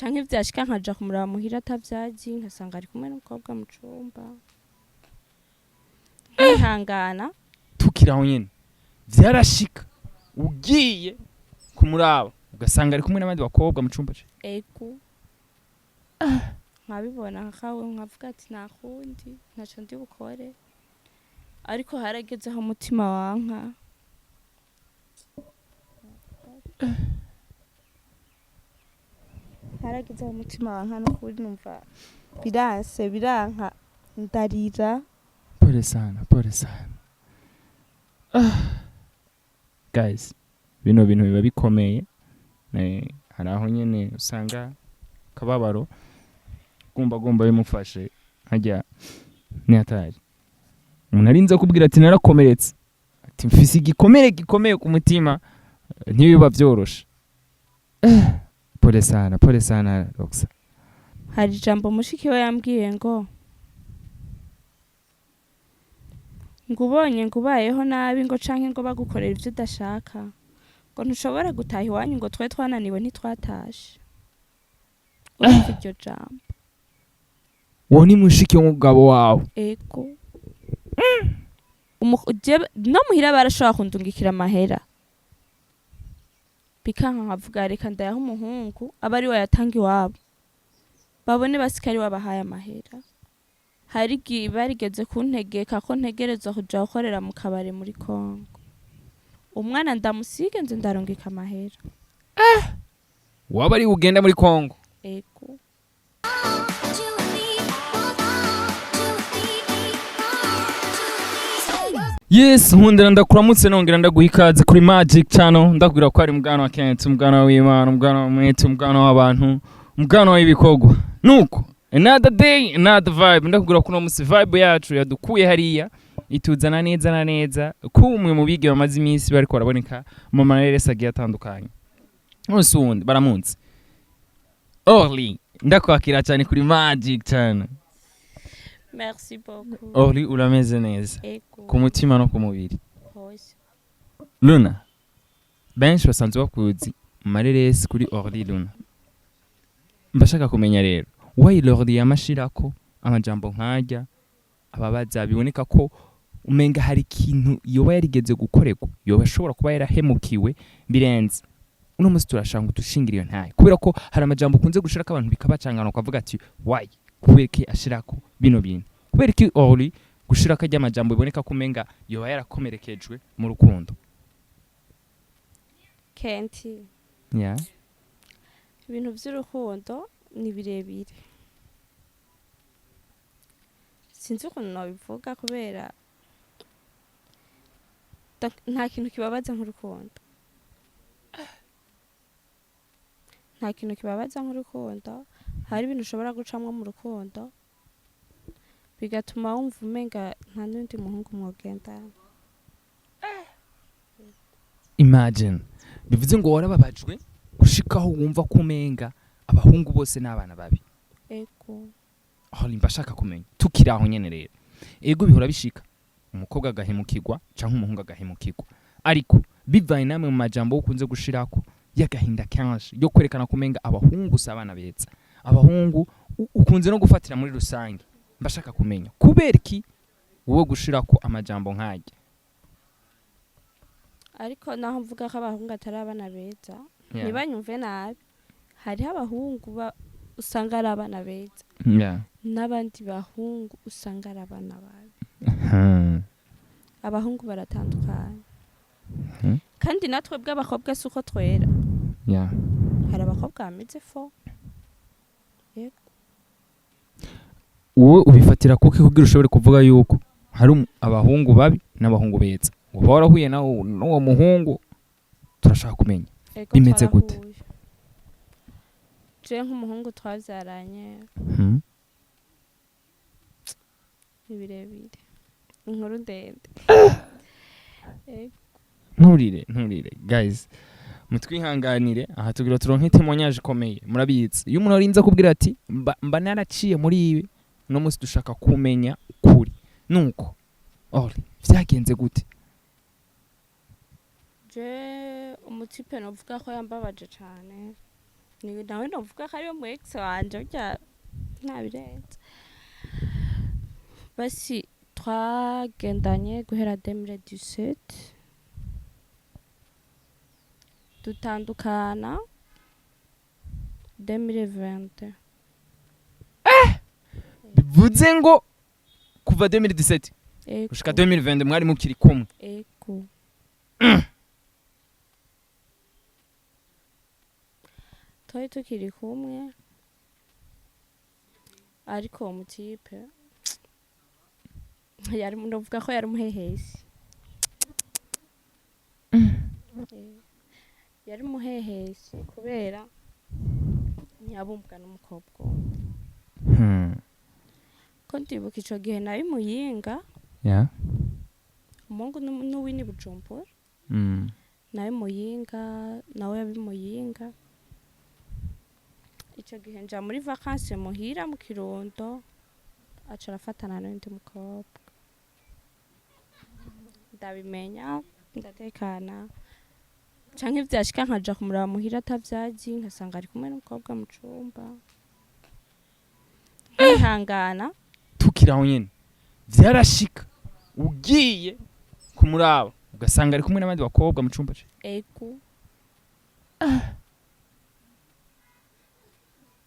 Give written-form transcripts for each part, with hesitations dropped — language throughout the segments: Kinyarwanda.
canke vyashika nkaja kumuraba muhira atavyazi nkasanga ari kumwe n'umukobwa mu cumba nkihangana tukiraho nyene vyarashika ugiye kumuraba ugasanga ari kumwe n'abandi bakobwa mu cumba ce ego nkabibona nkawe nkavuga ati nakundi ntaco ndi bukore ariko harageze aho umutima wanka harageze aho umutima wanka no kuri numva biranka ndarira. Pole sana guys bino bintu biba bikomeye hari aho nyene usanga kababaro gomba bimufashe hajya ni atari umuntu arinze kubwira ati narakomeretse ati mfise gikomeye ku mutima ntibiba vyoroshe. Pole sana Roxa. Hari jambo mushiki we yambwiye ngo ngubonye ngubayeho nabi ngo canke ngo bagukorera ivyo udashaka ngo ntushobora gutaha iwanyu ngo twe twananiwe ntitwatashe. Urumva iryo jambo? Uwo ni mushiki w'umugabo wawe? Ego. No muhira barashobora kundungikira amahera bikanka nkavuga reka ndayaha umuhungu aba ari we yatanga iwabo babone basikari wabahaye amahera. Hari igihe barigeze kuntegeka ko ntegerezwa kuja gukorera mu kabare muri Kongo. Umwana ndamusige nze ndarungika amahera. Waba ari ugenda muri Kongo? Ego. Yes, hundira ndakuramutse nongera ndaguha ikaze kuri Magic Channel. Ndakubwira ko ari mugano wa Kent, mugano w'Imana, mugano w'umwete, mugano w'abantu, mugano w'ibikogwa. Nuko another day, another vibe. Ndakubwira ko no musi vibe yacu yadukuye hariya ituzana neza kumwe mu bige bamaze iminsi bariko baraboneka mu marere sagiye atandukanye. Nose undi baramunsi. Orly, ndakwakira cyane kuri Magic Channel. Merci beaucoup. Orly urameze neza. Ku mutima no ku mubiri. Hose. Luna. Benshi basanzwe bakuzi mareresi kuri Orly Luna. Mbashaka kumenya rero why Orly yamashirako amajambo nkajya ababaza biboneka ko umenga hari ikintu yoba yarigeze gukorerwa yoba ashobora kuba yarahemukiwe birenze. Uno musi turashanga dushingira iyo ntaye kubera ko hari amajambo kunze gushiraka abantu bikabacangana ukavuga ati why kubereki ashirako bino bintu kubereki Orly gushiraka ajya amajambo biboneka ko umenga yoba yarakomerekejwe mu rukundo. Kenti. Yeah. Ibintu by'urukundo ni birebire. Sinzi ukuntu nabivuga kubera nta kintu kibabaza nk'urukundo. Nta kintu kibabaza nk'urukundo. Hari ibintu ushobora gucamwa mu rukundo bigatuma wumva umenga nta n'undi muhungu mwogenda. Imagine bivuze ngo warababajwe gushikaho wumva kumenga abahungu bose n'abana babi. Ego. Aho mbashaka kumenya tukiraho nyene rero. Ego bihora bishika umukobwa agahemukirwa canke umuhungu agahemukirwa. Ariko bivaye namwe mu majambo ukunze gushirako yagahinda kanshi yo kwerekana kumenga abahungu sabana beza. Abahungu ukunze no gufatira muri rusange. Mbashaka kumenya kubereki wowe gushirako amajambo nkajya. Ariko naho mvuga ko abahungu atari abana beza ntibanyumve nabi. Hari abahungu usanga ari abana beza. N'abandi bahungu usanga ari abana babi. Abahungu baratandukanye. Kandi natwe bw'abakobwa suko twera. Hari abakobwa bameze fo. Yego. Wowe ubifatira kuki kugira ushobore kuvuga yuko hari abahungu babi n'abahungu beza. Uba warahuye n'uwo muhungu turashaka kumenya bimeze gute? Je nk'umuhungu twavyaranye. Ibirebire. Inkuru ndende. Nturire guys. Mutwihanganire aha tugira turonke témoignage ikomeye. Murabizi iyo umuntu arinza kubwira ati mba naraciye muri ibi no musi dushaka kumenya kuri. Nuko Orly vyagenze gute? Je umutipe novuga ko yambabaje cyane. ni nawe novuga ko ariyo mu ex wanje burya ntabirenze basi twagendanye guhera 2017 dutandukana 2020 bivuze ngo kuva 2017 gushika 2020 mwari mukiri kumwe ego twari tukiri kumwe ariko uwo mutipe yari ndavuga ko yari umuhehesi yari umuhehesi kubera ntiyabumbwa n'umukobwa ko ndibuka ico gihe nabi muyinga umungu n'uwini Bujumbura nawe muyinga nawe yabi muyinga ico gihe nja muri vacances muhira mu Kirundo aca arafatana n'undi mukobwa ndabimenya ndatekana canke vyashika nkaja kumuraba muhira atavyazi nkasanga ari kumwe n'umukobwa mu cumba nkihangana tukiraho nyene vyarashika ugiye kumuraba ugasanga ari kumwe n'abandi bakobwa mu cumba ce ego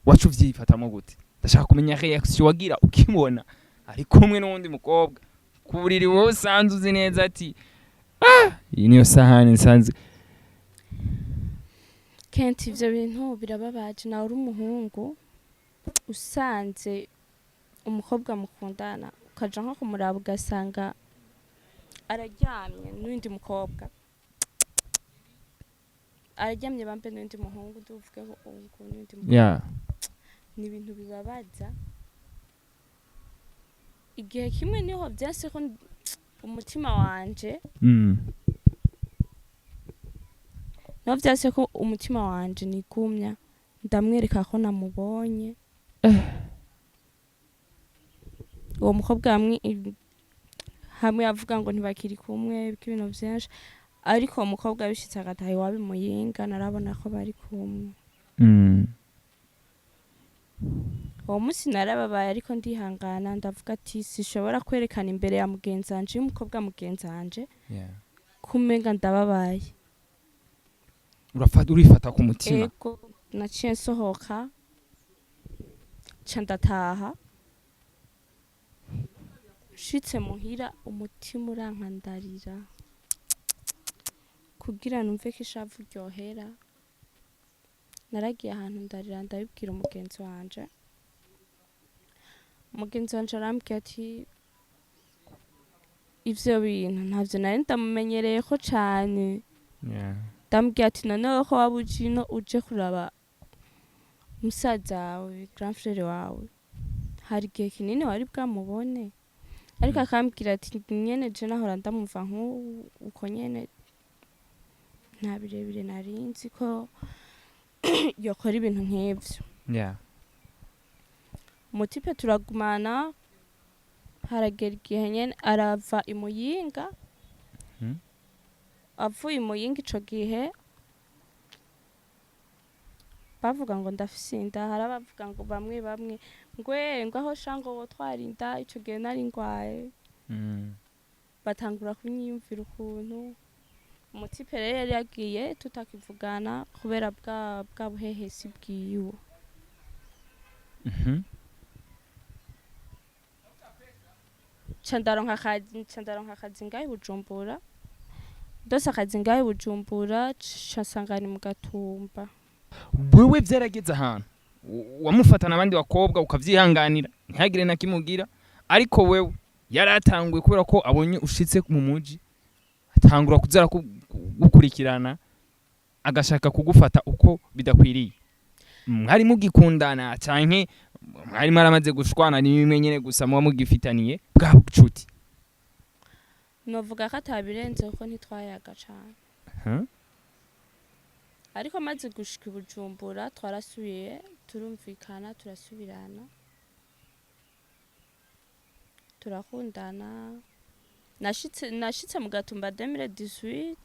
wacu vyifatamo gute ndashaka kumenya reaction wagira ukimubona ari kumwe n'undi mukobwa kuburiri wowe usanze uzi neza ati iyi niyo sahani nsanze kenti ivyo bintu birababaje nawe uri umuhungu usanze umukobwa mukundana ukaja nko kumuraba ugasanga araryamye n'undi mukobwa araryamye bambe n'undi muhungu duvugeho ungu n'undi mukobwa ni ibintu bibabaza igihe kimwe niho vyase ko umutima wanje no vyase ko umutima wanje nigumya ndamwereka ko namubonye uwo mukobwa hamwe avuga ngo ntibakiri kumwe ibintu vyinshi ariko uwo mukobwa bishitse agataha wabi muyinga narabona ko bari kumwe uwo musi narababaye ariko ndihangana ndavuga ati sishobora kwerekana imbere ya mugenzi wanje y'umukobwa mugenzi wanje kumenga ndababaye urifata ku mutima ego naciye nsohoka ca ndataha shitse muhira umutima urankandarira kugira numve ko ishavu ryohera naragiye ahantu ndarira ndabibwira umugenzi wanje arambwira ati ivyo bintu ntavyo nari ndamumenyereyeko cane ndambwira ati noneho ko waba ujino uje kuraba musaza wawe grand frère wawe hari igihe kinini wari bwamubone ariko akambwira ati nyene je nahora ndamumva nk'uko nyene nta birebire narinzi ko yokora ibintu nk'ivyo umutipe turagumana haragera igihe nyene arava imuyinga avuye imuyinga ico gihe bavuga ngo ndafise inda hari abavuga ngo bamwe ngo aho shango wotwara inda ico gihe nari ngwaye batangura kunyiyumvira ukuntu umutipe rero yari yagiye tutakivugana kubera bwa buhehesi bwiwe candaronka akazi ngahe Bujumbura ndose akazi ngahe Bujumbura casangana mu Gatumba wewe vyarageze ahantu wamufatana abandi bakobwa ukavyihanganira ntihagire na kimugira ariko wewe yaratanguye kubera ko abonye ushitse mu muji atangura kuzara gukurikirana agashaka kugufata uko bidakwiriye mwari mugikundana canke mwari maramaze gushwana ni bimwe nyene gusa muba mugifitaniye bwa bucuti novuga ko atabirenze kuko ntitwayaga cane ariko maze gushika Bujumbura twarasubiye turumvikana turasubirana turakundana nashitse mu Gatumba 2018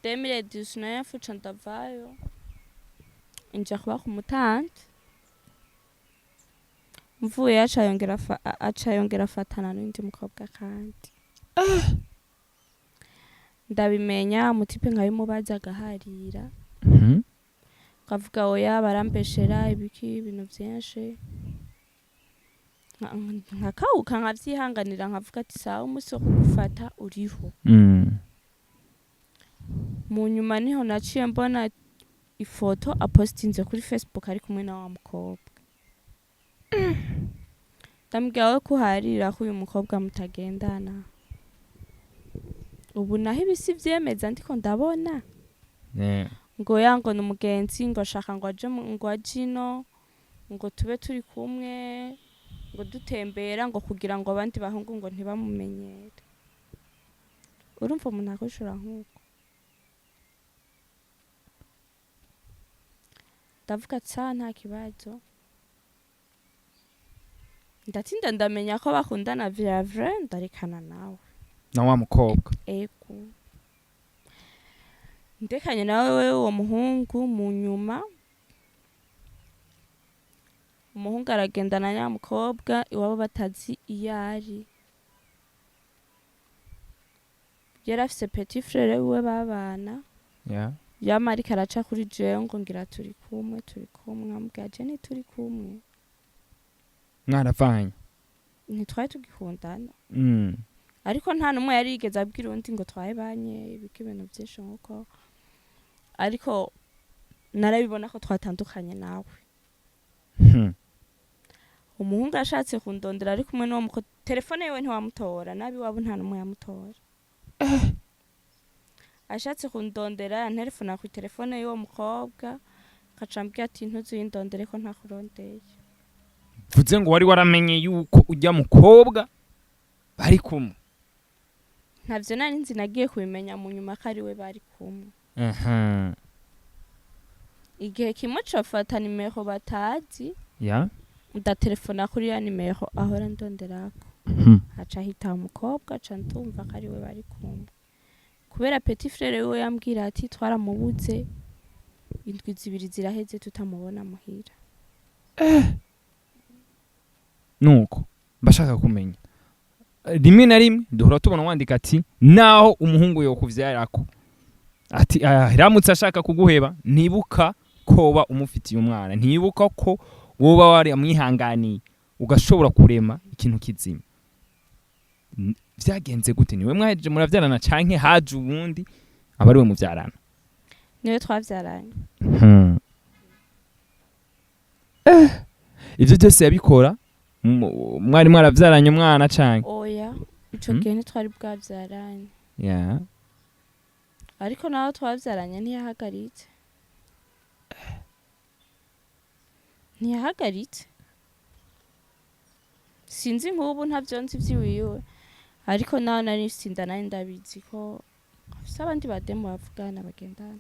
2019 fuca ndavayo inja kuba ku Mutanti mvuye aca yongera afatana n'undi mukobwa kandi ndabimenya mutipe nkabimubaza agaharira kavuga oya barambeshera ibiki ibintu byinshi nkakawuka nkavyihanganira nkavuga ati sawa umunsi wo kugufata uriho mu nyuma niho naciye mbona ifoto apostinze kuri Facebook ari kumwe na wa mukobwa ndambwira we kuharira ko uyu mukobwa mutagendana ubu naho ibisi vyemeza ndiko ndabona ngo yango n'umugenzi ngo ashaka ngo aje ngo ajino ngo tube turi kumwe ngo dutembera ngo kugira ngo abandi bahungu ngo ntibamumenyere urumva umuntu akoshora nkuko ndavuga tsa nta kibazo ndatinda ndamenya ko bakundana vya vrai ndarikana nawe na wa mukobwa ego ndekanye nawe uwo muhungu mu nyuma umuhungu aragendana na mukobwa iwabo batazi iyari yarafise petit frère wiwe babana yama ariko araca kuri jewe ngo ngira turi kumwe ambwira je ni turi kumwe mwaravanye ntitwari tugikundana ariko nta numwe yari yigeze abwira undi ngo twabanye ibiki ibintu byinshi nkuko ariko narabibona ko twatandukanye nawe umuhungu ashatse kundondera ari kumwe n'uwo muko telefone yewe ntiwamutora nabi wabo nta numwe yamutora ashatse kundondera telefone ku telefone y'uwo mukobwa kacambye ati ntuzindondere ko ntakurondeye vuze ngo wari waramenye yuko ujya mukobwa bari kumwe ntavyo nari nzi nagiye kubimenya mu nyuma ko ari we bari kumwe igihe kimwe cofata nimero batazi ndatelefona kuri ya nimero ahora ndonderako haca hita umukobwa aca ndumva ko ari we bari kumwe kubera petit frère we yambwira ati twaramubuze indwi zibiri ziraheze tutamubona muhira nuko bashaka kumenya rimwe na rimwe duhora tubona wandika ati naho umuhungu yo kuvyarako ati ramutse ashaka kuguheba nibuka koba umufitiye umwana ntibuka ko woba wari amwihanganiye ugashobora kurema ikintu kizima vyagenze gute niwe mwaje muravyarana canke haje ubundi abari we muvyarana niwe twavyaranye ivyo byose yabikora mwari mwaravyaranye umwana canke oya ico gihe ntitwari bwavyaranye ariko naho twavyaranye ntiyahagaritse sinzi nk'ubu ntavyo nzi vyiwiwe ariko naho nari sinda nari ndabizi ko afise abandi bademu bavugana bagendana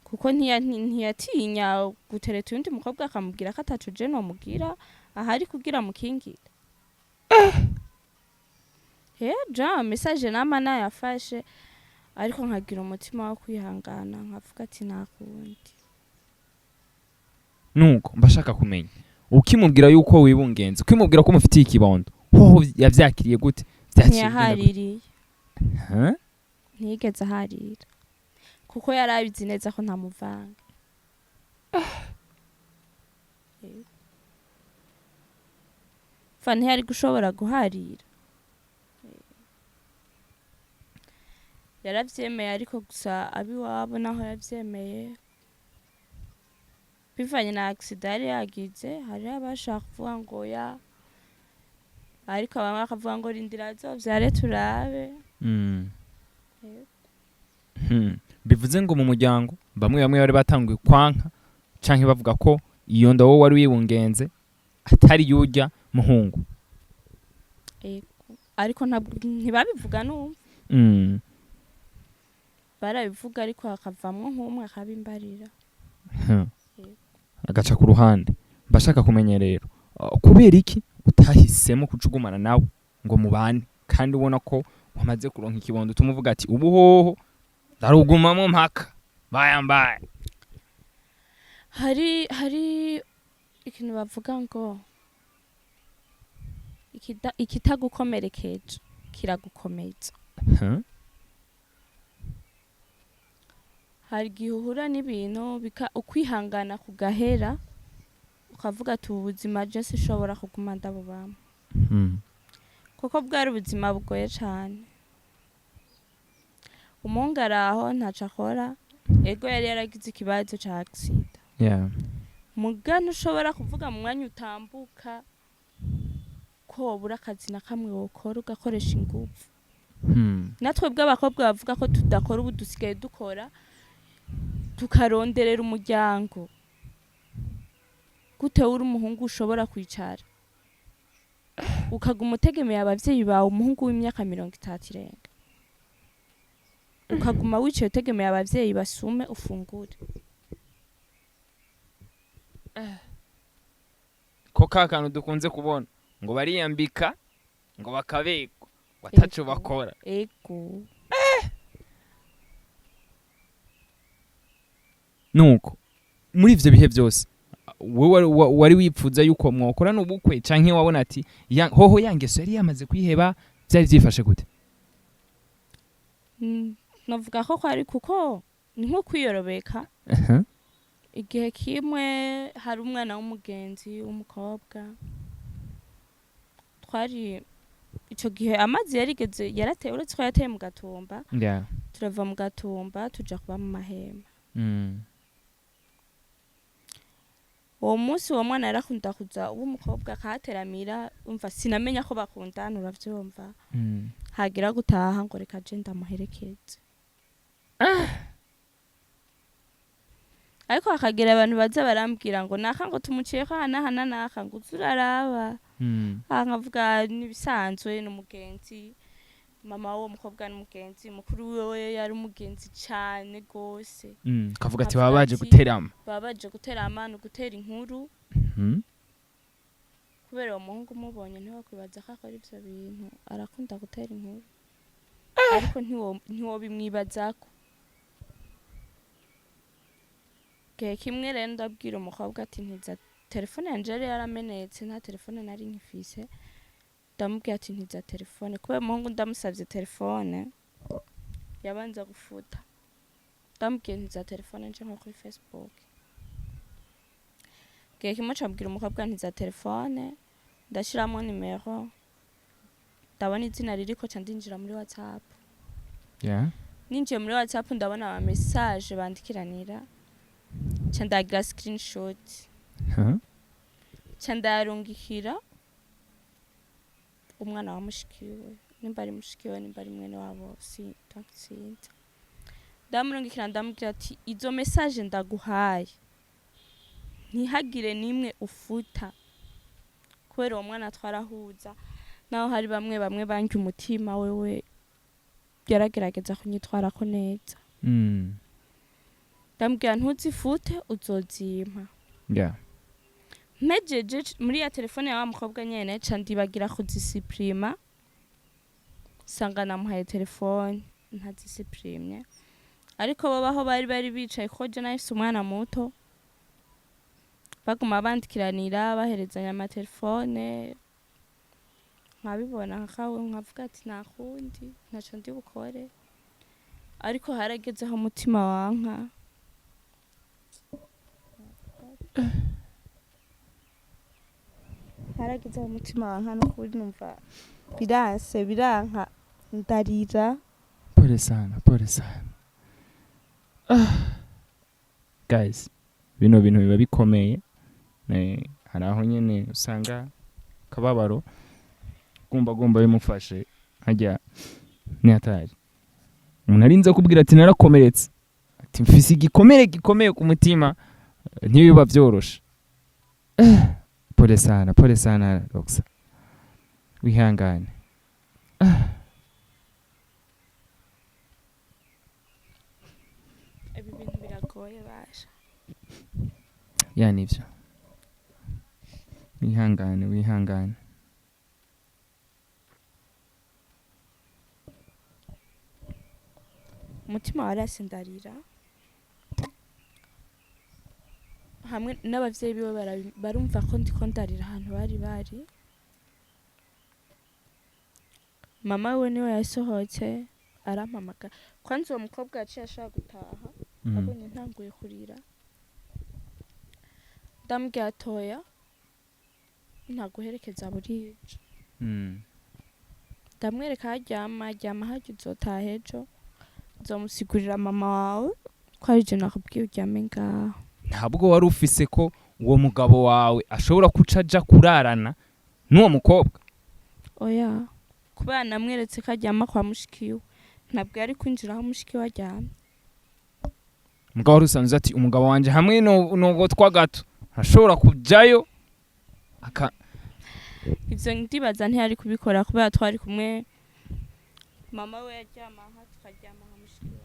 kuko ntiyatinya gutereta undi mukobwa akamubwira ko ataco je nomubwira ahari kugira mukingire ja message nama nayafashe ariko nkagira umutima wo kwihangana nkavuga ati nakundi nuko mbashaka kumenya ukimubwira yuko wibungenze ukimubwira ko mufitiye ikibondo hoho yavyakiriye gute ntiyahaririye ntiyigeze aharira kuko yarabizi neza ko ntamuvanga ntiyari gushobora guharira yaravyemeye ariko gusa abiwabo naho yavyemeye bivanye na accident yari yagize hari abashaka kuvuga ngo ya ariko bamwe bakavuga ngo rindira azovyare turabe bivuze ngo mu muryango bamwe bari batanguye kwanka canke bavuga ko iyo nda wowe wari wibungenze atari yurya muhungu ariko ntibabivuga numva barabivuga ariko hakavamwo nk'umwe akabimbarira agaca ku ruhande mbashaka kumenya rero kubera iki utahisemo kucugumana nawe ngo mubane kandi ubona ko wamaze kuronka ikibondo tumuvuga ati ubuhoho darugumamo mpaka bayambaye hari ikintu bavuga ngo ikitagukomerekeje kiragukomeza. Hari igihe uhura n'ibintu ukwihangana kugahera ukavuga ati ubuzima je sinshobora kuguma ndabubamo kuko bwari ubuzima bugoye cyane. Umuhungu araho ntaco akora, ego yari yaragize ikibazo ca accident, muga ntushobora kuvuga mu mwanya utambuka ko wobura akazi na kamwe wokora ugakoresha ingufu. Natwe bw'abakobwa bavuga ko tudakora ubu dusigaye dukora tukaronderera umuryango. Gute uri umuhungu ushobora kwicara ukaguma utegemeye abavyeyi bawe, umuhungu w'imyaka 30 irenga ukaguma wicaye utegemeye abavyeyi basume ufungure. Ko kakantu dukunze kubona ngo bariyambika ngo bakabekwa bataco bakora. Ego nuko muri ivyo bihe byose wewe wari wipfuza yuko mwokora n'ubukwe canke wabona ati hoho yangeso yari yamaze kwiheba, byari byifashe gute? Navuga ko kwari kuko ni nko kwiyorobeka. Igihe kimwe hari umwana w'umugenzi w'umukobwa twari ico gihe amazi yarigeze yarateye, uretse ko yateye mu Gatumba. Turava mu Gatumba tuja kuba mu Mahema. Uwo munsi uwo mwana yarakunda kuza w'umukobwa akahateramira, umva sinamenya ko bakundana, uravyumva. Hagira gutaha ngo reka je ndamuherekeze. Ariko hakagira abantu baza barambwira ngo naka ngo tumuciye ko hana naka ngo turaraba. Nkavuga nibisanzwe n'umugenzi, mama wo mukobwa n'umugenzi, mukuru wewe yari umugenzi cyane gose. Kavuga ati babaje guterama. Babaje guterama no gutera inkuru. Kubera uwo muhungu mubonye ntiwakwibaza ko akora ivyo bintu, arakunda gutera inkuru. Ariko ntiwo bimwibazako. Kimwe rero ndabwira umukobwa ati ntiza telefone yanje yari yaramenetse, nta telefone nari nkifise. Ndamubwira ati ntiza telefone, kubera umuhungu ndamusavye telefone yabanza gufuta. Ndamubwira ntiza telefone nje nko kuri Facebook. Kimwe cambwira umukobwa ntiza telefone, ndashiramo nimero, ndabona izina ririko ca ndinjira muri WhatsApp. Ninjiye muri WhatsApp ndabona ama message bandikiranira, ca ndagira screenshot. Ca ndarungikira umwana wa mushikiwe, nimba ari mushikiwe nimba ari mwene wabo sinzi. Ndamurungikira ndamubwira ati izo message ndaguhaye ntihagire nimwe ufuta, kubera uwo mwana twarahuza, naho hari bamwe banki umutima wewe yaragerageza kunyitwara ko neza. Ndamubwira ntuzifute uzozimpa. Mejeje muri ya telefone ya wa mukobwa nyene ca ndibagira kuzisiprima, sanga namuhaye telefone ntazisiprimye. Ariko babaho bari bicaye ko je nahise umwana muto, baguma bandikiranira baherezanya amatelefone, nkabibona nkawe nkavuga ati nakundi ntaco ndi bukore. Ariko haragezeho umutima wanka, haragezeho umutima wanka no kuri numva biranka ndarira. Pole sana. Guys, bino bintu biba bikomeye. Hari aho nyene usanga kababaro gomba bimufashe hajya ni hatari. Umuntu arinze kubwira ati narakomeretse, ati mfise igikomeye ku mutima, ntibiba vyoroshe. Pole sana Roxa, wihangane. Ibi bintu biragoye basha. Yani ivyo wihangane. umutima warasindarira hamwe n'abavyeyi biwe barumva ko ndiko ndarira ahantu bari mama we niwe yasohotse arampamagara kwanza uwo mukobwa yaciye ashaka gutaha abonye ntanguye kurira ndambwira atoya ntaguherekeza burije ndamwereka aryama harya uzotaha ejo nzomusigurira mama wawe ko ari je nakubwiye uryame ngaho. Ntabwo wari ufise ko uwo mugabo wawe ashobora kuca aja kurarana n'uwo mukobwa? Oya, kubera namweretse ko aryama kwa mushikiwe ntabwo yari kwinjira aho mushikiwe aryama. Mugabo rusanze ati umugabo wanje hamwe no gato ashobora kujayo ivyo ndibaza ntiyari kubikora kubera twari kumwe mama we yaryama nka tukaryama nka mushikiwe.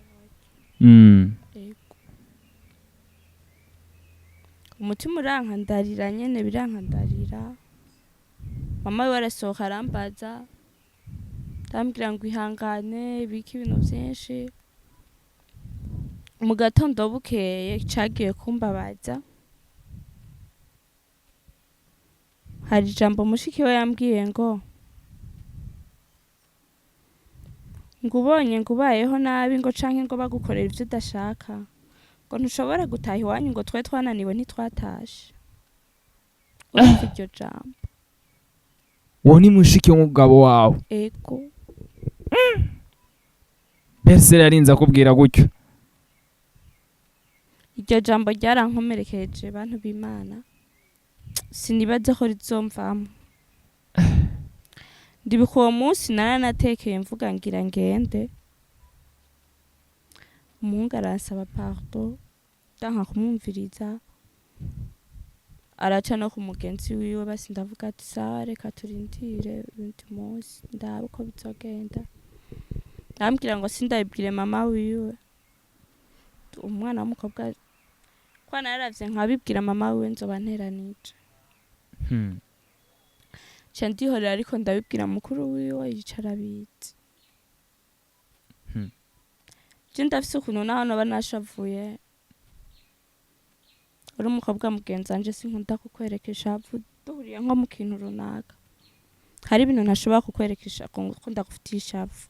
Umutima urankandarira nyene birankandarira mama we arasohoka arambaza ndambwira ngo ihangane biki ibintu vyinshi mu gatondo bukeye cagiye kumbabaza hari ijambo mushiki we yambwiye ngo ubonye ngo ubayeho nabi ngo canke ngo bagukorera ivyo udashaka ngo ntushobora gutaha iwanyu ngo twe twananiwe ntitwatashe. Urumva iryo jambo? Uwo ni mushiki w'umugabo wawe? Ego. Mbese yarinze akubwira gutyo? Iryo jambo ryarankomerekeje bantu b'Imana sinibaze ko rizomvamo. Ndibuka uwo munsi naranatekeye mvuga ngira ngende umuhungu aransaba pardon ndanka kumwumviriza araca no ku mugenzi wiwe basi ndavuga ati sawa reka turindire undi munsi ndabe uko bizogenda ndambwira ngo sindabibwire mama wiwe umwana w'umukobwa kwa nararavye nkabibwira mama wiwe nzoba nteranije ndihorera ariko ndabibwira mukuru wiwe yicara bizi je ndafise ukuntu naho noba nashavuye uri umukobwa mugenzi wanje sinkunda kukwereka ishavu duhuriye nko mu kintu runaka hari ibintu ntashobora kukwerekesha ko ndagufitiye ishavu.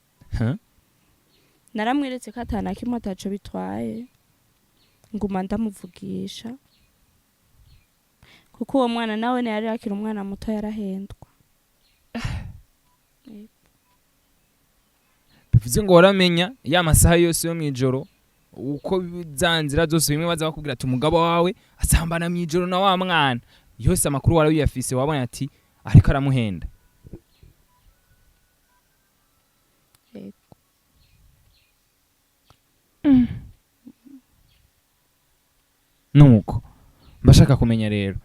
Naramweretse ko atana kimwe ataco bitwaye nguma ndamuvugisha kuko uwo mwana nawe yari akiri umwana muto yarahendwa. Bivuze ngo waramenya ya masaha yose yo mwijoro uko zanzira zose bimwe baza bakubwira ati umugabo wawe asambana mwijoro na wa mwana yose amakuru wari uyafise wabonye ati ariko aramuhenda. Nuko mbashaka kumenya rero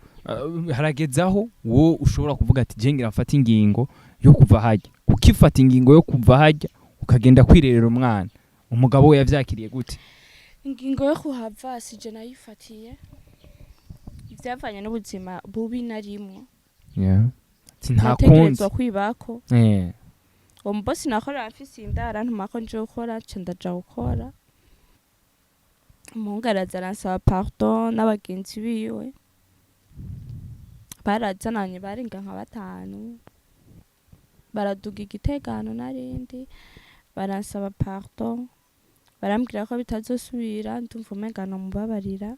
haragezaho wo ushobora kuvuga ati je ngira mfata ingingo yo kuva hajya ukifata ingingo yo kuva hajya ukagenda kwirerera umwana umugabo we yavyakiriye gute? Ingingo yo kuhava sije nayifatiye ivyavanye n'ubuzima bubi narimwo. Ntakunze kwibako umbosi nakora afise indara ntumako nje gukora ndaja gukora umuhungu araza aransaba pardon n'abagenzi biwe barazananye barenga nka 5 baraduga igitegano narindi baransaba pardon barambwira ko bitazosubira ndumva umenga no mubabarira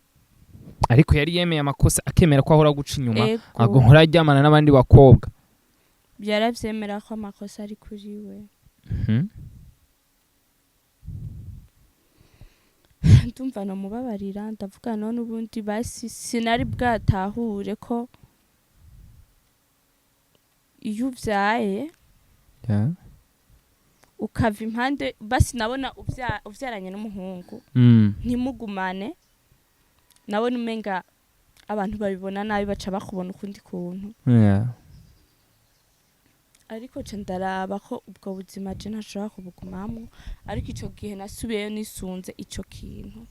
ariko yari yemeye amakosa akemera ko ahora guca inyuma ago nkora ajyamana n'abandi bakobwa byaravyemera ko amakosa ari kuri we. Ndumva no mubabarira ndavuga none ubundi basi sinari bwatahure ko iyo uvyaye ukava impande basi nabona uvyaranye n'umuhungu ntimugumane nabona umenga abantu babibona nabi baca bakubona ukundi kuntu. Ariko ndaraba ko ubwo buzima je ntashobora kubugumamwo ariko ico gihe nasubiyeyo nisunze ico kintu.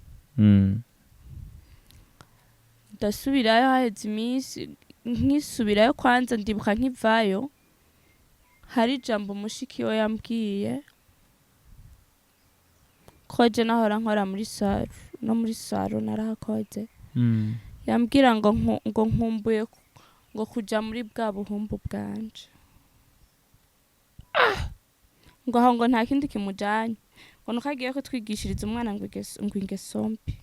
Ndasubirayo haheze iminsi nkisubirayo kwanza ndibuka nkivayo hari ijambo mushiki we yambwiye koje nahora nkora muri saro no muri saro narahakoze yambwira ngo nkumbuye ngo kuja muri bwa buhumbu bwanje ngo aho ngo nta kindi kimujanye ngo nukagiye ko twigishiriza umwana ngo ingesombi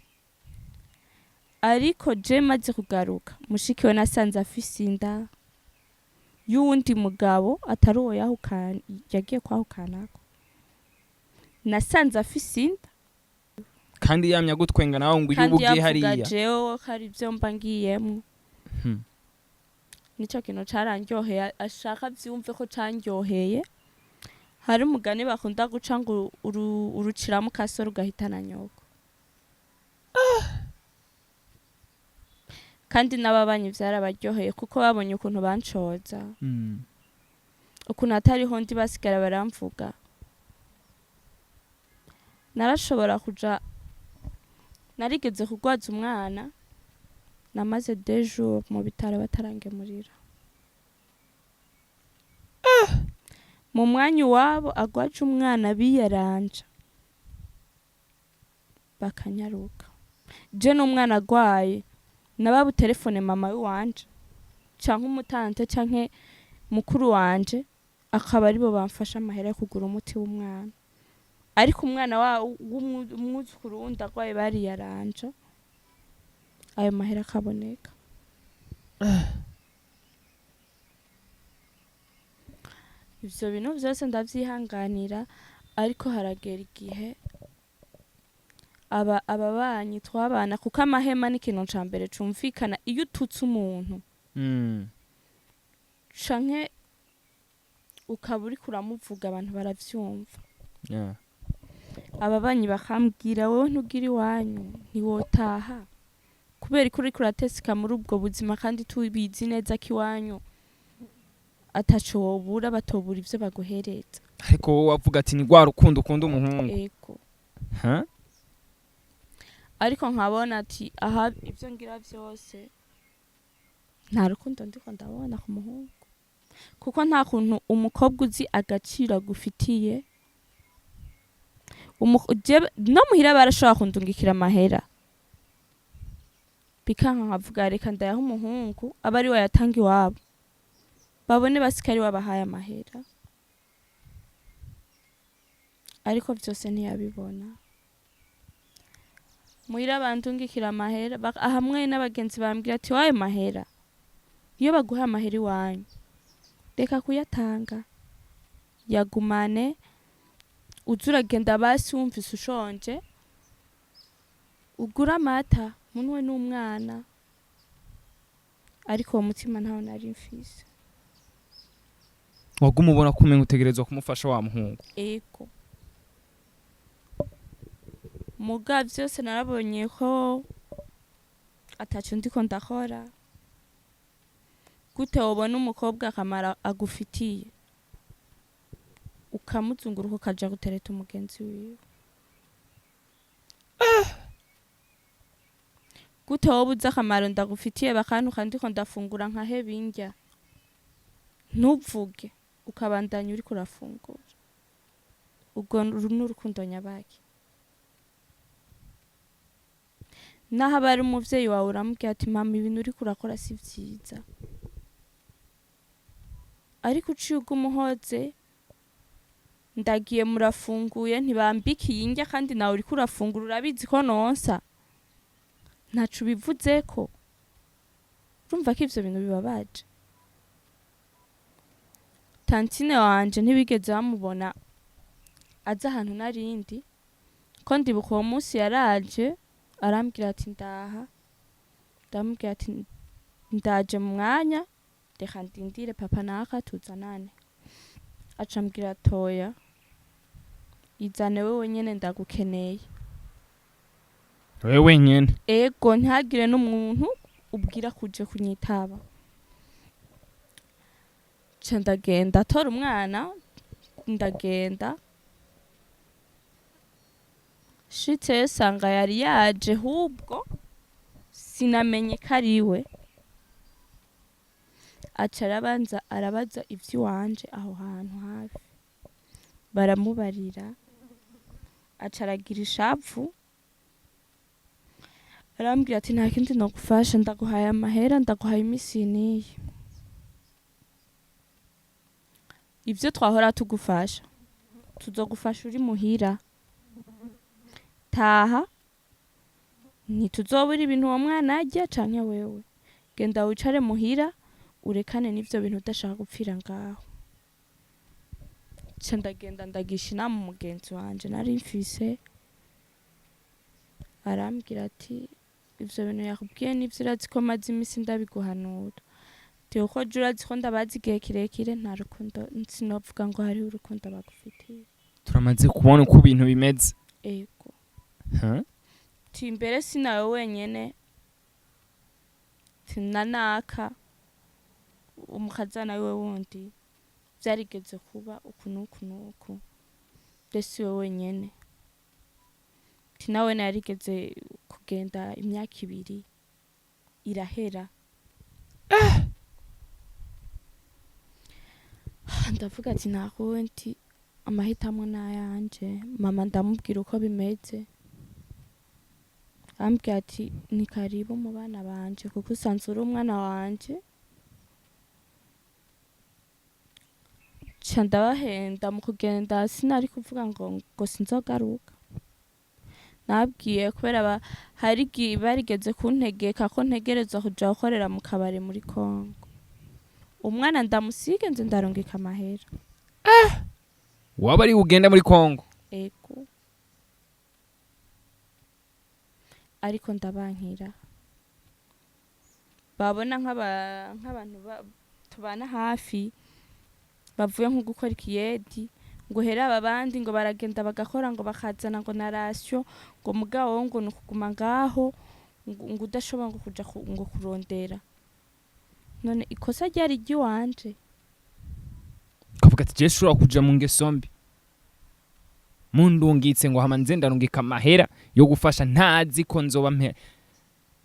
ariko je maze kugaruka mushikiwe nasanze afise inda y'uwundi mugabo atari uwo yagiye kwahukanako nasanze afise inda kandi yamya gutwenga nawe ngo uyu bugiye hariya kandi jewe hari ivyo mba ngiyemwo nico kintu carandyoheye ashaka vyumve ko candyoheye hari umugani bakunda guca ngo uruciramo kasoro ugahitana nyoko kandi n'ababanyi vyarabaryoheye kuko babonye ukuntu bancoza ukuntu atariho ndi basigara baramvuga narashobora kuja narigeze kugwaza umwana namaze 2 jours mu bitaro batarangemurira mu mwanya wabo agwaje umwana biyaranja bakanyaruka je n'umwana agwaye nababu telefone mama wanje canke umutante canke mukuru wanje akaba aribo bamfasha amahera yo kugura umuti w'umwana ariko umwana w'umwuzukuru wundi agwaye bari yaranja ayo mahera akaboneka ivyo bintu vyose ndavyihanganira ariko haragera igihe ababanyi twabana kuko amahema ni ikintu ca mbere cumvikana iyo ututse umuntu canke ukaba uriko uramuvuga abantu baravyumva ababanyi bakambwira wowe ntugira iwanyu ntiwotaha kubera ko uriko urateseka muri ubwo buzima kandi tubizi neza ko iwanyu ataco wobura batobura ivyo baguhereza ariko wowe wavuga ati ni rwa rukundo ukunda umuhungu ego ariko nkabona ati aha ivyo ngira vyose nta rukundo ndiko ndabona ku muhungu kuko nta kuntu umukobwa uzi agaciro gufitiye no muhira barashobora kundungikira amahera bikanka nkavuga reka ndayaha umuhungu aba ari we yatanga iwabo babone basikari wabahaye amahera ariko vyose ntiyabibona muhira bandungikira amahera hamwe n'abagenzi bambwira ati wayo mahera iyo baguha amahera iwanyu reka kuyatanga yagumane uzuragenda basi wumvise ushonje ugura amata munwe n'umwana ariko uwo mutima ntawo nari mfise waguma ubona ko umenga utegerezwa kumufasha wa muhungu ego muga vyose narabonye ko ataco ndiko ndakora gute wobona umukobwa akamara agufitiye ukamuzunguruka ukaja gutereta umugenzi wiwe gute wobuza akamaro ndagufitiye bakantuka ndiko ndafungura nkaheba indya ntuvuge ukabandanya uriko urafungura ubwo n'urukundo nyabaki naho abari umuvyeyi wawe uramubwira ati mama ibintu uriko urakora si vyiza ariko uciye ugumuhoze ndagiye murafunguye ntibambikiye indya kandi nawe uriko urafungura urabizi ko nonsa ntacu bivuze ko urumva ko ivyo bintu bibabaje tantine wanje ntibigeze bamubona aza ahantu narindi ko ndibuka uwo munsi yaraje arambwira ati ndaha ndamubwira ati ndaje mu mwanya reka ndindire papa naka tuzanane acambwira toya izane wewe nyene ndagukeneye wewe wenyene ego ntihagire n'umuntu ubwira kuje kunyitaba ca ndagenda atora umwana ndagenda shitse sanga yari yaje hubwo sinamenye ko ariwe aca arabaza ivy'iwanje aho hantu hafi baramubarira acaragira ishavu arambwira ati nta kindi nogufasha ndaguhaye amahera ndaguhaye imisi niyi ivyo twahora tugufasha tuzogufasha uri muhira taha ntituzobura ibintu uwo mwana arya canke wewe genda wicare muhira urekane n'ivyo bintu udashaka gupfira ngaho ca ndagenda ndagisha inama umugenzi wanje nari mfise arambwira ati ivyo bintu yakubwiye n'ivyo urazi ko maze imisi ndabiguhanura uko je urazi ko ndabazi igihe kirekire nta rukundo sinovuga ngo hariho urukundo bagufitiye turamaze kubona uko ibintu bimeze ego ti imbere sinawe wenyene sinanaka umukazana we wundi vyarigeze kuba uku nuku ndetse we wenyene ti nawe narigeze kugenda imyaka 2 irahera ndavuga ati nakundi amahitamo nayanje mama ndamubwira uko bimeze ambwira ati ni karibu mu bana banje kuko usanzwe uri umwana wanje ca ndabahenda mu kugenda sinari kuvuga ngo sinzogaruka nabwiye kubera hari barigeze kuntegeka ko ntegerezwa kuja gukorera mu kabare muri Kongo umwana ndamusige nze ndarungika amahera waba ari ugenda muri Kongo ego ariko ndabankira babona nk'abantu tubana hafi bavuye nko gukora ikiyedi ngo hera abandi ngo baragenda bagakora ngo bakazana ngo narasyo ngo mugabo ngo nukuguma ngaho ngo udashobora ngo kuja ngo kurondera none ikosa ryari ry'iwanje kavuga ati je shura kuja mu ngeso mbi mundungitse ngo hama nze ndarungika amahera yo gufasha ntazi ko nzoba mpe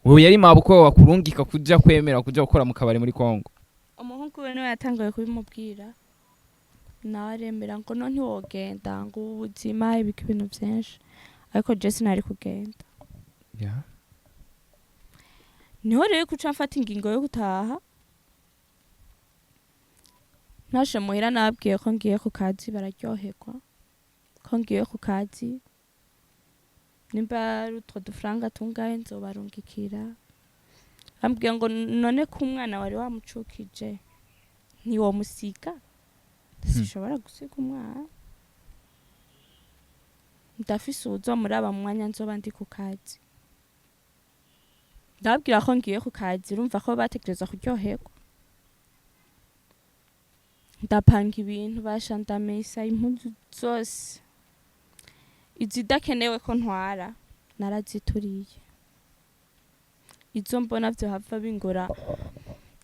wewe yari mabukwe wakurungika kuja kwemera kuja gukora mu kabari muri Kongo umuhungu we niwe yatangaye kubimubwira nawe aremera ngo no ntiwogenda ngo ubuzima ibiki ibintu byinshi ariko je sinari kugenda niho rero kuca mfata ingingo yo gutaha nashe muhira nabwiye ko ngiye ku kazi bararyoherwa ko ngiye ku kazi nimba utwo dufaranga tungahe nzobarungikira ambwiye ngo none ko umwana wari wamucukije ntiwo musiga sishobora gusiga umwana ndafise uzo muraba mu mwanya nzoba ndi ku kazi ndabwira ko ngiye ku kazi urumva ko bategereza kuryoherwa ndapanga ibintu bashandamesa impuzu zose izidakenewe ko ntwara narazituriye izo mbona byo hava bingora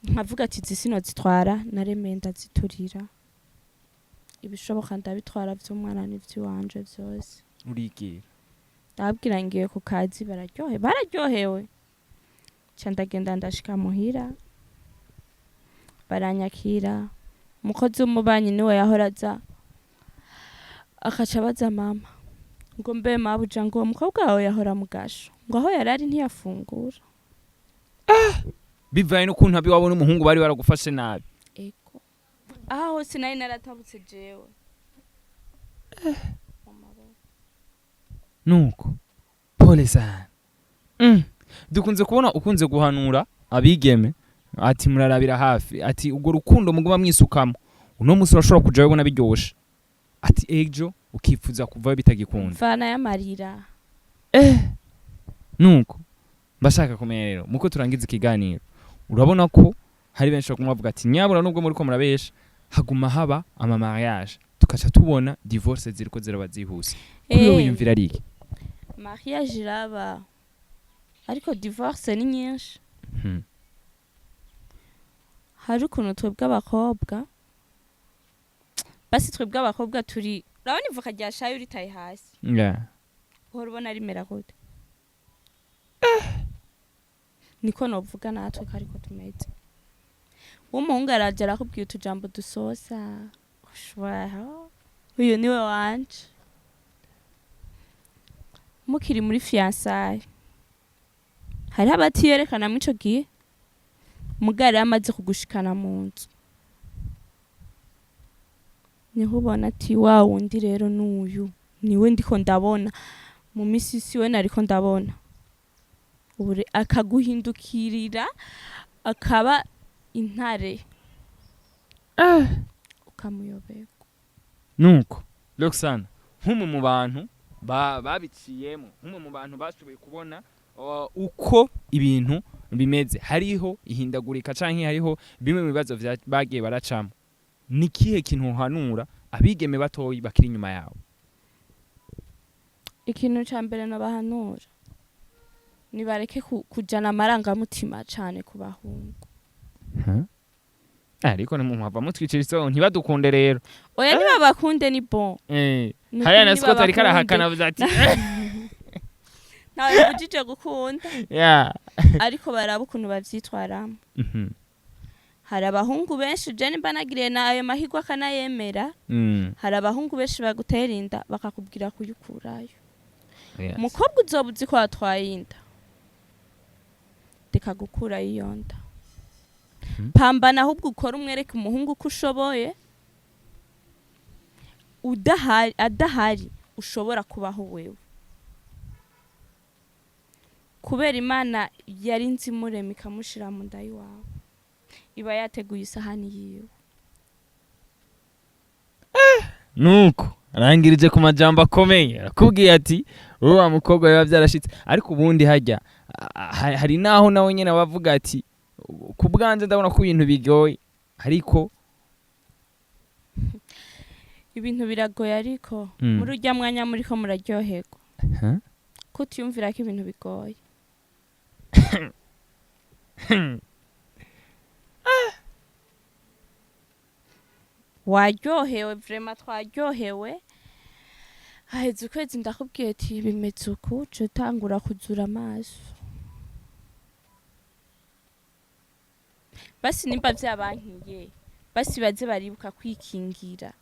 nkavuga ati zisino zitwara naremeye ndaziturira ibishoboka ndabitwara by'umwana n'ivy'iwanje byose urigira ndabwira ngiye ku kazi bararyohewe ca ndagenda ndashika muhira baranyakira umukozi w'umubanyi niwe yahoraza akaca baza mama ngo mbe mabuja ngo umukobwa wawe yahora mugasho ngo aho yarari ntiyafungura bivaye n'ukuntu abi wabona umuhungu bari baragufashe nabi eko aho sinari naratabutse jewe nuko pole sana dukunze kubona ukunze guhanura abigeme ati murarabira hafi ati ubwo rukundo muguma mwisukamo uno musi urashobora kuja wabona biryoshe ati ejo ukifuza kuva bitagikunda mfana y'amarira nuko mbashaka kumenya rero muko turangiza ikiganiro urabona ko hari benshi bakumwavuga ati nyabura nubwo muri ko murabesha haguma haba ama mariage tukaca tubona divorce ziriko ziraba zihuse kuri wowe yumvira ari iki mariage iraba ariko divorce ni nyinshi hari ukuntu twebwe abakobwa basi twebwe abakobwa turi urabona ivuka rya shayo uritaye hasi uhora ubona rimera gute niko novuga natwe ariko tumeze umuhungu araje arakubwiye utujambo dusosa ushobora uyu niwe wanje mukiri muri fiançailles hari abatiyerekana mu ico gihe mugari amaze kugushikana mu nzu niho ubona ati wa wundi rero n'uyu niwe ndiko ndabona mu misi siwe nariko ndabona ubure akaguhindukirira akaba intare ukamuyobeka nuko Roxana nkumu mu bantu babiciyemo nkumu mu bantu bashoboye kubona uko ibintu bimeze hariho ihindagurika canke hariho bimwe mu bibazo bagiye baracamo nikihe kintu hanura abigeme batoyi bakiri nyuma yawo ikintu ca mbere nabahanura nibareke kujana amarangamutima cane ku bahungu ariko nimumva mutwicira iso ntibadukunde rero oya nibabakunde ni bon hariya na Scott ariko arahakana avuze ati nawe bujije gukunda ariko baraba ukuntu bavyitwaramo hari abahungu benshi je nimba nagiriye na ayo mahigwa kanayemera hari abahungu benshi bagutera inda bakakubwira kuyukurayo mukobwa uzobuzi ko atwaye inda deka gukura iyo nda pambana ahubwo ukora umwereke umuhungu ko ushoboye adahari ushobora kubaho wewe kubera Imana yari nzimurema ikamushira mu nda yiwawe iba yateguye isahani yiwe nuko arangirije ku majambo akomeye arakubwiye ati wowe wa mukobwa biba byarashitse ariko ubundi hajya hari naho nawe nyene bavuga ati ku bwanje ndabona ko ibintu bigoye ariko ibintu biragoye ariko muri urya mwanya muri ko muraryoherwa kutiyumvira ko ibintu bigoye waryohewe vraiment twaryohewe haheze ukwezi ndakubwiye ati bimeze uku je tangura kuzura amaso basi nimba vyabankiye basi baze baribuka kwikingira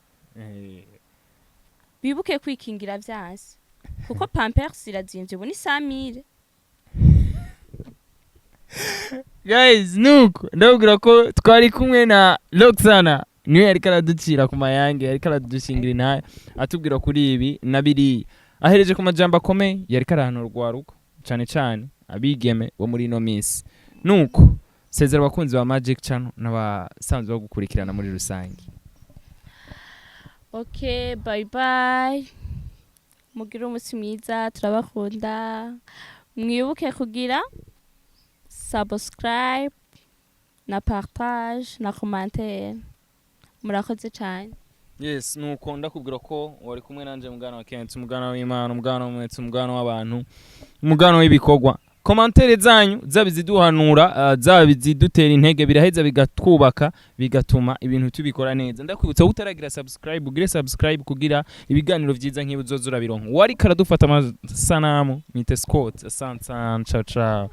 bibuke kwikingira vyanse kuko pampers irazimvye ubu ni 100,000 guys nuko ndabwira ko twari kumwe na Roxana niwe yariko araducira ku mayange yariko aradushingira intahe atubwira kuri ibi nabiri ahereje ku majambo akomeye yariko arahanurwa ruko cane cane abigeme bo muri no minsi nuko sezera abakunzi ba Magic Channel n'abasanzwe bagukurikirana muri rusange okay bye bye mugira umunsi mwiza turabakunda mwibuke kugira subscribe na partage na commentaire murakoze cyane yes nuko ndakubwira ko wari kumwe nanje mugana wa Kenshi umugana w'Imana umugana w'umwete umugana w'abantu umugana w'ibikogwa commentaire zanyu zabiziduhanura zabizidutera intege biraheza bigatwubaka bigatuma ibintu tubikora neza ndakwibutsa utaragira subscribe ugire subscribe kugira ibiganiro vyiza nk'ibi uzozura bironka wari karadufata amasanamu mite Scott asante ciao ciao